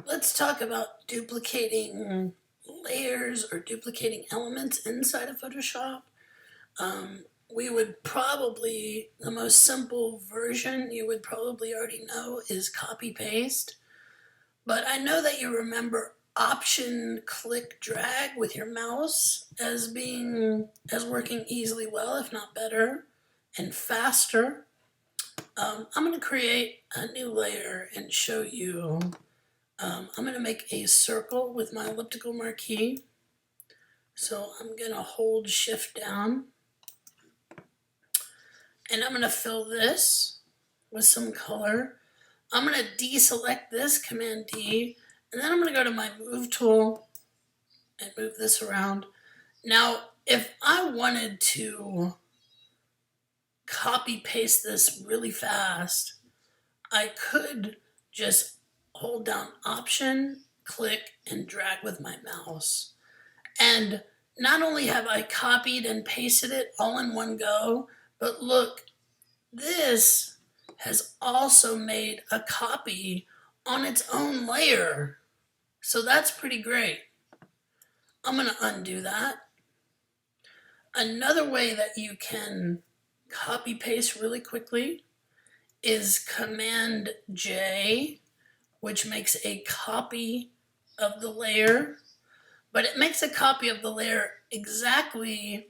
let's talk about duplicating layers or duplicating elements inside of Photoshop. We would probably, the most simple version you would probably already know is copy paste. But I know that you remember option click drag with your mouse as working easily well, if not better, and faster. I'm going to create a new layer and show you. I'm going to make a circle with my elliptical marquee. So I'm going to hold shift down and I'm going to fill this with some color. I'm going to deselect this, Command D, and then I'm going to go to my move tool and move this around. Now, if I wanted to copy paste this really fast, I could just hold down Option, click, and drag with my mouse. And not only have I copied and pasted it all in one go, but look, this has also made a copy on its own layer. So that's pretty great. I'm going to undo that. Another way that you can copy paste really quickly is Command J, which makes a copy of the layer, but it makes a copy of the layer exactly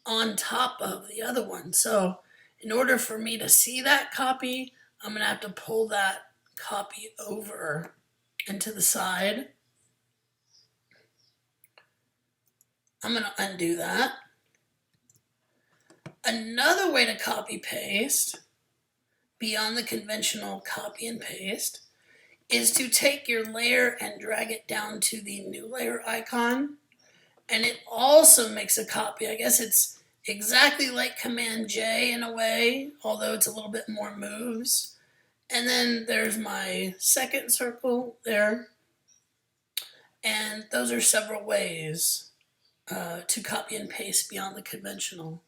on top of the other one. So in order for me to see that copy, I'm going to have to pull that copy over into the side. I'm going to undo that. Another way to copy paste beyond the conventional copy and paste is to take your layer and drag it down to the new layer icon. And it also makes a copy. I guess it's exactly like Command J in a way, although it's a little bit more moves. And then there's my second circle there. And those are several ways to copy and paste beyond the conventional.